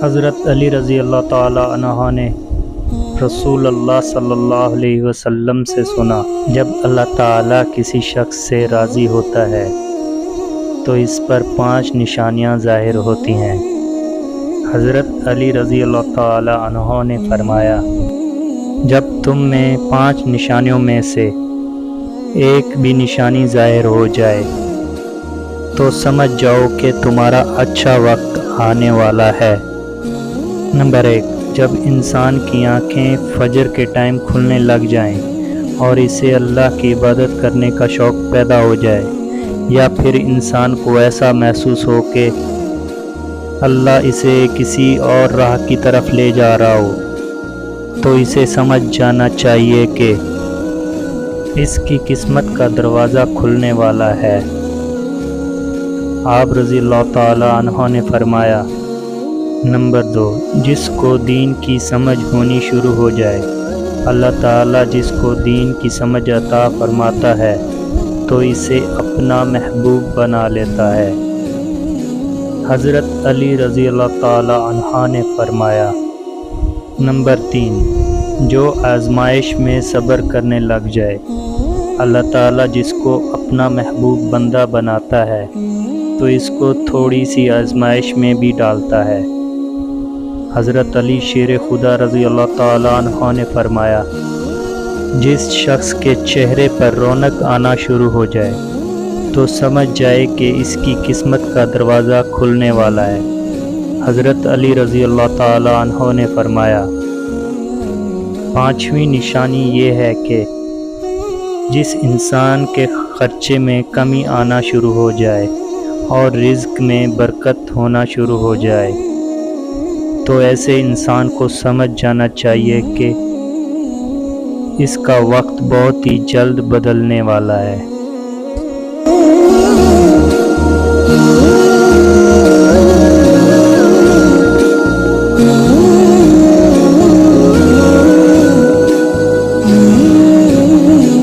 حضرت علی رضی اللہ تعالی عنہ نے رسول اللہ صلی اللہ علیہ وسلم سے سنا، جب اللہ تعالیٰ کسی شخص سے راضی ہوتا ہے تو اس پر 5 نشانیاں ظاہر ہوتی ہیں۔ حضرت علی رضی اللہ تعالی عنہ نے فرمایا، جب تم میں 5 نشانیوں میں سے ایک بھی نشانی ظاہر ہو جائے تو سمجھ جاؤ کہ تمہارا اچھا وقت آنے والا ہے۔ نمبر 1، جب انسان کی آنکھیں فجر کے ٹائم کھلنے لگ جائیں اور اسے اللہ کی عبادت کرنے کا شوق پیدا ہو جائے، یا پھر انسان کو ایسا محسوس ہو کہ اللہ اسے کسی اور راہ کی طرف لے جا رہا ہو، تو اسے سمجھ جانا چاہیے کہ اس کی قسمت کا دروازہ کھلنے والا ہے۔ آپ رضی اللہ تعالی عنہ نے فرمایا، نمبر 2، جس کو دین کی سمجھ ہونی شروع ہو جائے، اللہ تعالیٰ جس کو دین کی سمجھ عطا فرماتا ہے تو اسے اپنا محبوب بنا لیتا ہے۔ حضرت علی رضی اللہ تعالی عنہ نے فرمایا، نمبر 3، جو آزمائش میں صبر کرنے لگ جائے، اللہ تعالیٰ جس کو اپنا محبوب بندہ بناتا ہے تو اس کو تھوڑی سی آزمائش میں بھی ڈالتا ہے۔ حضرت علی شیر خدا رضی اللہ تعالیٰ عنہ نے فرمایا، جس شخص کے چہرے پر رونق آنا شروع ہو جائے تو سمجھ جائے کہ اس کی قسمت کا دروازہ کھلنے والا ہے۔ حضرت علی رضی اللہ تعالیٰ عنہ نے فرمایا، 5ویں نشانی یہ ہے کہ جس انسان کے خرچے میں کمی آنا شروع ہو جائے اور رزق میں برکت ہونا شروع ہو جائے تو ایسے انسان کو سمجھ جانا چاہیے کہ اس کا وقت بہت ہی جلد بدلنے والا ہے۔